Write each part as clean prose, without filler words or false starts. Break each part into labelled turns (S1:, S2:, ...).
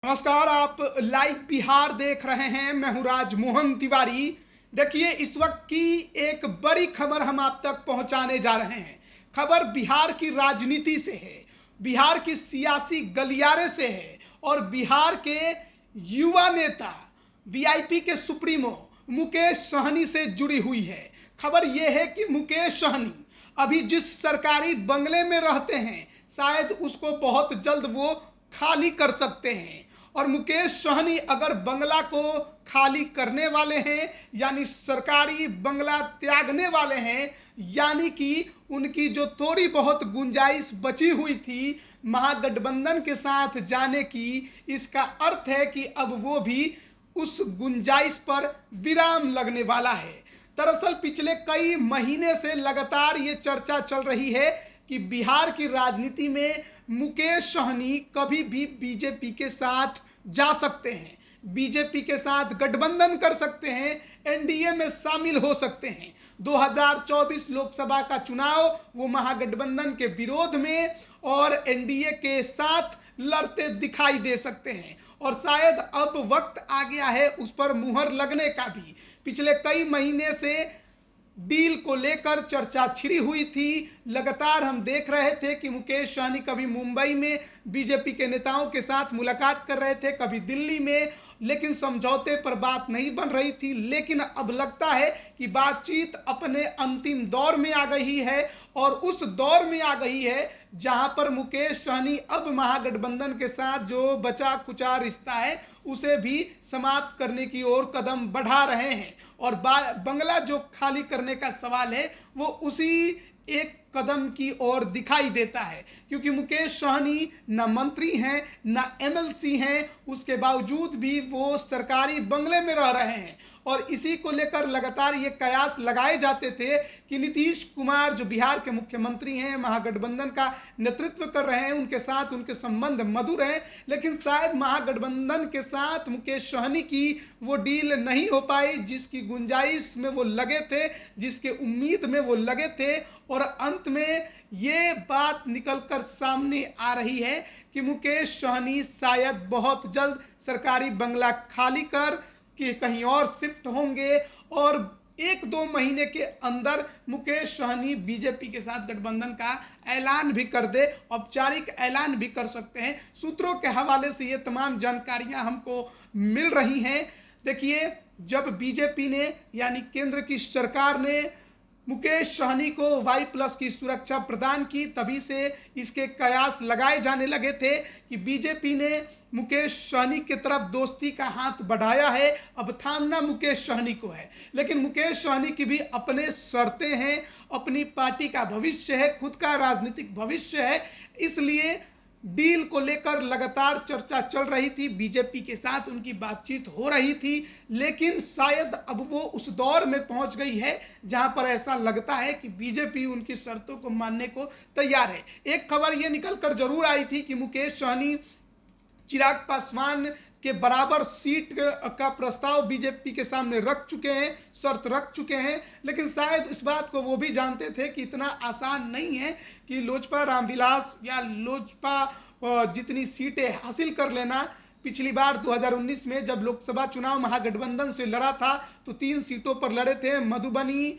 S1: नमस्कार, आप लाइव बिहार देख रहे हैं। मैं हूं राजमोहन तिवारी। देखिए, इस वक्त की एक बड़ी खबर हम आप तक पहुंचाने जा रहे हैं। खबर बिहार की राजनीति से है, बिहार की सियासी गलियारे से है और बिहार के युवा नेता वीआईपी के सुप्रीमो मुकेश सहनी से जुड़ी हुई है। खबर यह है कि मुकेश सहनी अभी जिस सरकारी बंगले में रहते हैं, शायद उसको बहुत जल्द वो खाली कर सकते हैं। और मुकेश सहनी अगर बंगला को खाली करने वाले हैं, यानी सरकारी बंगला त्यागने वाले हैं, यानी कि उनकी जो थोड़ी बहुत गुंजाइश बची हुई थी महागठबंधन के साथ जाने की, इसका अर्थ है कि अब वो भी उस गुंजाइश पर विराम लगने वाला है। दरअसल पिछले कई महीने से लगातार ये चर्चा चल रही है कि बिहार की राजनीति में मुकेश सहनी कभी भी बीजेपी के साथ जा सकते हैं, बीजेपी के साथ गठबंधन कर सकते हैं, एनडीए में शामिल हो सकते हैं। 2024 लोकसभा का चुनाव वो महागठबंधन के विरोध में और एनडीए के साथ लड़ते दिखाई दे सकते हैं और शायद अब वक्त आ गया है उस पर मुहर लगने का भी। पिछले कई महीने से डील को लेकर चर्चा छिड़ी हुई थी। लगातार हम देख रहे थे कि मुकेश सहनी कभी मुंबई में बीजेपी के नेताओं के साथ मुलाकात कर रहे थे, कभी दिल्ली में, लेकिन समझौते पर बात नहीं बन रही थी। लेकिन अब लगता है कि बातचीत अपने अंतिम दौर में आ गई है और उस दौर में आ गई है जहां पर मुकेश सहनी अब महागठबंधन के साथ जो बचा कुचा रिश्ता है उसे भी समाप्त करने की ओर कदम बढ़ा रहे हैं। और बंगला जो खाली करने का सवाल है वो उसी एक कदम की ओर दिखाई देता है, क्योंकि मुकेश सहनी न मंत्री हैं न एमएलसी हैं, उसके बावजूद भी वो सरकारी बंगले में रह रहे हैं। और इसी को लेकर लगातार ये कयास लगाए जाते थे कि नीतीश कुमार जो बिहार के मुख्यमंत्री हैं, महागठबंधन का नेतृत्व कर रहे हैं, उनके साथ उनके संबंध मधुर हैं, लेकिन शायद महागठबंधन के साथ मुकेश सहनी की वो डील नहीं हो पाई जिसकी गुंजाइश में वो लगे थे, जिसके उम्मीद में वो लगे थे। और अंत में ये बात निकलकर सामने आ रही है कि मुकेश सहनी शायद बहुत जल्द सरकारी बंगला खाली कर कि कहीं और शिफ्ट होंगे और 1-2 महीने के अंदर मुकेश सहनी बीजेपी के साथ गठबंधन का ऐलान भी कर दे, औपचारिक ऐलान भी कर सकते हैं। सूत्रों के हवाले से ये तमाम जानकारियां हमको मिल रही हैं। देखिए, जब बीजेपी ने यानी केंद्र की सरकार ने मुकेश सहनी को Y+ की सुरक्षा प्रदान की, तभी से इसके कयास लगाए जाने लगे थे कि बीजेपी ने मुकेश सहनी की तरफ दोस्ती का हाथ बढ़ाया है, अब थामना मुकेश सहनी को है। लेकिन मुकेश सहनी की भी अपने शर्तें हैं, अपनी पार्टी का भविष्य है, खुद का राजनीतिक भविष्य है, इसलिए डील को लेकर लगातार चर्चा चल रही थी, बीजेपी के साथ उनकी बातचीत हो रही थी। लेकिन शायद अब वो उस दौर में पहुंच गई है जहां पर ऐसा लगता है कि बीजेपी उनकी शर्तों को मानने को तैयार है। एक खबर ये निकलकर जरूर आई थी कि मुकेश सहनी चिराग पासवान के बराबर सीट का प्रस्ताव बीजेपी के सामने रख चुके हैं, शर्त रख चुके हैं। लेकिन शायद इस बात को वो भी जानते थे कि इतना आसान नहीं है कि लोजपा रामविलास या लोजपा जितनी सीटें हासिल कर लेना। पिछली बार 2019 में जब लोकसभा चुनाव महागठबंधन से लड़ा था तो 3 सीटों पर लड़े थे, मधुबनी,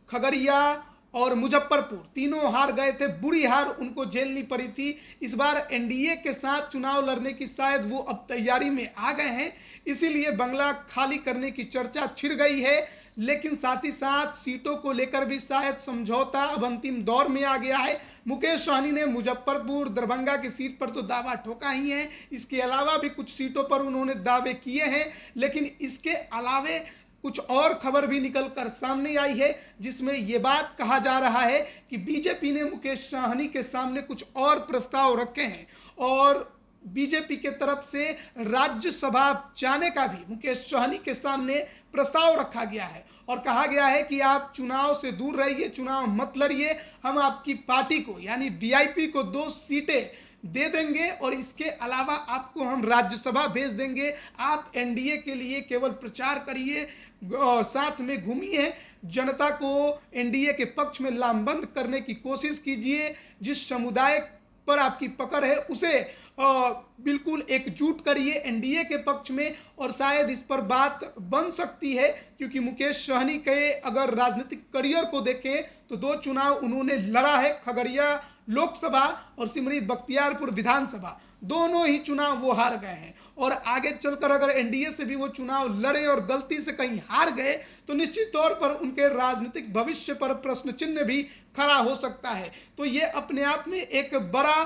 S1: खगड़िया और मुजफ्फरपुर, तीनों हार गए थे, बुरी हार उनको झेलनी पड़ी थी। इस बार एनडीए के साथ चुनाव लड़ने की शायद वो अब तैयारी में आ गए हैं, इसीलिए बंगला खाली करने की चर्चा छिड़ गई है। लेकिन साथ ही साथ सीटों को लेकर भी शायद समझौता अब अंतिम दौर में आ गया है। मुकेश सहनी ने मुजफ्फरपुर, दरभंगा की सीट पर तो दावा ठोका ही है, इसके अलावा भी कुछ सीटों पर उन्होंने दावे किए हैं। लेकिन इसके अलावे कुछ और खबर भी निकलकर सामने आई है जिसमें यह बात कहा जा रहा है कि बीजेपी ने मुकेश सहनी के सामने कुछ और प्रस्ताव रखे हैं और बीजेपी के तरफ से राज्यसभा जाने का भी मुकेश सहनी के सामने प्रस्ताव रखा गया है और कहा गया है कि आप चुनाव से दूर रहिए, चुनाव मत लड़िए, हम आपकी पार्टी को यानी वीआईपी को 2 सीटें दे देंगे और इसके अलावा आपको हम राज्यसभा भेज देंगे। आप एनडीए के लिए केवल प्रचार करिए और साथ में घूमिए, जनता को एनडीए के पक्ष में लामबंद करने की कोशिश कीजिए, जिस समुदाय पर आपकी पकड़ है उसे बिल्कुल एकजुट करिए एनडीए के पक्ष में, और शायद इस पर बात बन सकती है, क्योंकि मुकेश सहनी के अगर राजनीतिक करियर को देखें तो 2 चुनाव उन्होंने लड़ा है, खगड़िया लोकसभा और सिमरी बख्तियारपुर विधानसभा, दोनों ही चुनाव वो हार गए हैं। और आगे चलकर अगर एनडीए से भी वो चुनाव लड़े और गलती से कहीं हार गए तो निश्चित तौर पर उनके राजनीतिक भविष्य पर प्रश्न चिन्ह भी खड़ा हो सकता है। तो ये अपने आप में एक बड़ा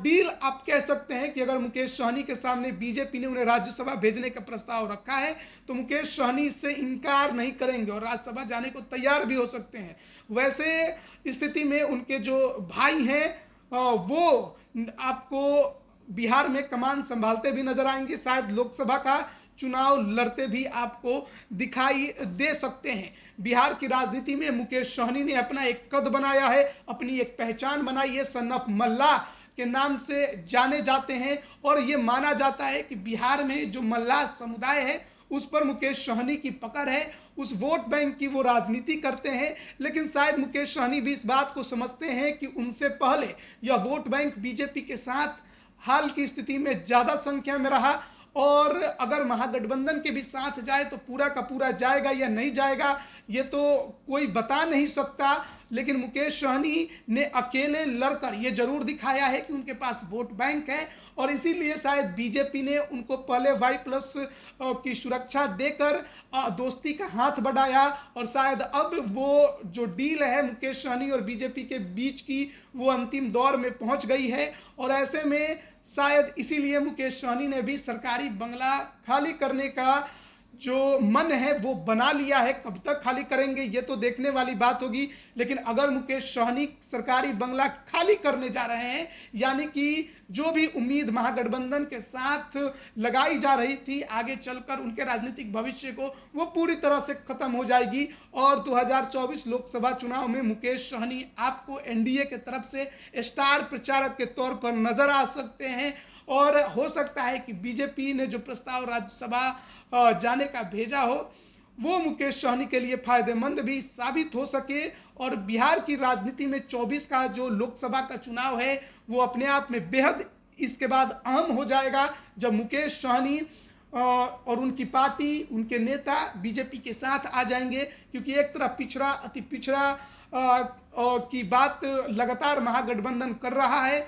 S1: डील आप कह सकते हैं कि अगर मुकेश सहनी के सामने बीजेपी ने उन्हें राज्यसभा भेजने का प्रस्ताव रखा है तो मुकेश सहनी इससे इनकार नहीं करेंगे और राज्यसभा जाने को तैयार भी हो सकते हैं। वैसे स्थिति में उनके जो भाई हैं वो आपको बिहार में कमान संभालते भी नजर आएंगे, शायद लोकसभा का चुनाव लड़ते भी आपको दिखाई दे सकते हैं। बिहार की राजनीति में मुकेश सहनी ने अपना एक कद बनाया है, अपनी एक पहचान बनाई है, सन ऑफ मल्लाह के नाम से जाने जाते हैं, और ये माना जाता है कि बिहार में जो मल्लाह समुदाय है उस पर मुकेश सहनी की पकड़ है, उस वोट बैंक की वो राजनीति करते हैं। लेकिन शायद मुकेश सहनी भी इस बात को समझते हैं कि उनसे पहले यह वोट बैंक बीजेपी के साथ हाल की स्थिति में ज्यादा संख्या में रहा, और अगर महागठबंधन के भी साथ जाए तो पूरा का पूरा जाएगा या नहीं जाएगा ये तो कोई बता नहीं सकता। लेकिन मुकेश सहनी ने अकेले लड़कर ये जरूर दिखाया है कि उनके पास वोट बैंक है, और इसीलिए शायद बीजेपी ने उनको पहले Y+ की सुरक्षा देकर दोस्ती का हाथ बढ़ाया, और शायद अब वो जो डील है मुकेश सहनी और बीजेपी के बीच की वो अंतिम दौर में पहुंच गई है। और ऐसे में शायद इसीलिए मुकेश सहनी ने भी सरकारी बंगला खाली करने का जो मन है वो बना लिया है। कब तक खाली करेंगे ये तो देखने वाली बात होगी, लेकिन अगर मुकेश सहनी सरकारी बंगला खाली करने जा रहे हैं, यानी कि जो भी उम्मीद महागठबंधन के साथ लगाई जा रही थी आगे चलकर उनके राजनीतिक भविष्य को, वो पूरी तरह से खत्म हो जाएगी। और 2024 लोकसभा चुनाव में मुकेश सहनी आपको एनडीए के तरफ से स्टार प्रचारक के तौर पर नजर आ सकते हैं, और हो सकता है कि बीजेपी ने जो प्रस्ताव राज्यसभा जाने का भेजा हो वो मुकेश सहनी के लिए फायदेमंद भी साबित हो सके। और बिहार की राजनीति में 24 का जो लोकसभा का चुनाव है वो अपने आप में बेहद इसके बाद अहम हो जाएगा, जब मुकेश सहनी और उनकी पार्टी, उनके नेता बीजेपी के साथ आ जाएंगे। क्योंकि एक तरफ पिछड़ा, अति पिछड़ा की बात लगातार महागठबंधन कर रहा है,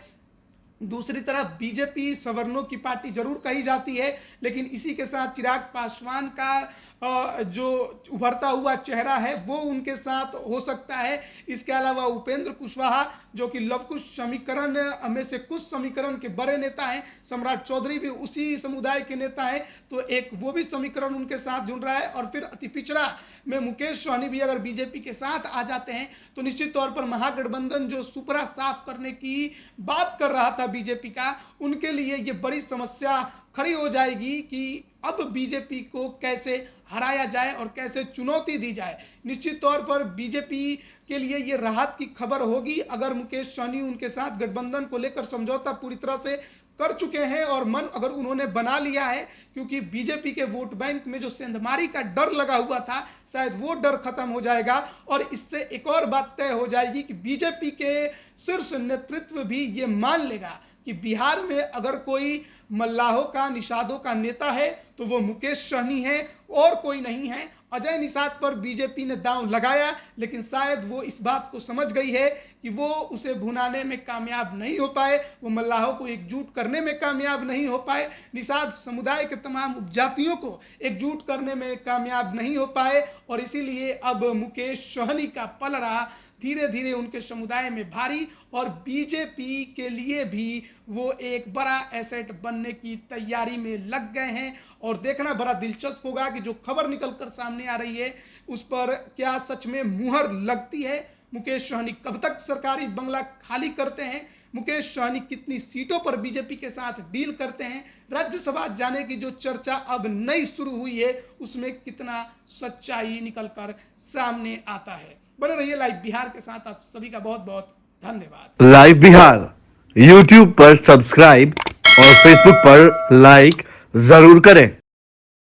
S1: दूसरी तरफ बीजेपी सवर्णों की पार्टी जरूर कही जाती है, लेकिन इसी के साथ चिराग पासवान का जो उभरता हुआ चेहरा है वो उनके साथ हो सकता है। इसके अलावा उपेंद्र कुशवाहा जो कि लव कुश समीकरण में से कुछ समीकरण के बड़े नेता हैं, सम्राट चौधरी भी उसी समुदाय के नेता हैं, तो एक वो भी समीकरण उनके साथ जुड़ रहा है। और फिर अति पिछड़ा में मुकेश सहनी भी अगर बीजेपी के साथ आ जाते हैं तो निश्चित तौर पर महागठबंधन जो सुपरा साफ करने की बात कर रहा था बीजेपी का, उनके लिए ये बड़ी समस्या खड़ी हो जाएगी कि अब बीजेपी को कैसे हराया जाए और कैसे चुनौती दी जाए। निश्चित तौर पर बीजेपी के लिए ये राहत की खबर होगी अगर मुकेश सहनी उनके साथ गठबंधन को लेकर समझौता पूरी तरह से कर चुके हैं और मन अगर उन्होंने बना लिया है, क्योंकि बीजेपी के वोट बैंक में जो सेंधमारी का डर लगा हुआ था शायद वो डर खत्म हो जाएगा। और इससे एक और बात तय हो जाएगी कि बीजेपी के शीर्ष नेतृत्व भी ये मान लेगा कि बिहार में अगर कोई मल्लाहों का, निषादों का नेता है तो वो मुकेश सहनी है और कोई नहीं है। अजय निषाद पर बीजेपी ने दांव लगाया, लेकिन शायद वो इस बात को समझ गई है कि वो उसे भुनाने में कामयाब नहीं हो पाए, वो मल्लाहों को एकजुट करने में कामयाब नहीं हो पाए, निषाद समुदाय के तमाम उपजातियों को एकजुट करने में कामयाब नहीं हो पाए। और इसीलिए अब मुकेश सहनी का पलड़ा धीरे धीरे उनके समुदाय में भारी, और बीजेपी के लिए भी वो एक बड़ा एसेट बनने की तैयारी में लग गए हैं। और देखना बड़ा दिलचस्प होगा कि जो खबर निकलकर सामने आ रही है उस पर क्या सच में मुहर लगती है। मुकेश सहनी कब तक सरकारी बंगला खाली करते हैं, मुकेश सहनी कितनी सीटों पर बीजेपी के साथ डील करते हैं, राज्यसभा जाने की जो चर्चा अब नई शुरू हुई है उसमें कितना सच्चाई निकलकर सामने आता है। बने रहिए लाइव बिहार के साथ। आप सभी का बहुत बहुत धन्यवाद।
S2: लाइव बिहार यूट्यूब पर सब्सक्राइब और फेसबुक पर लाइक जरूर करें।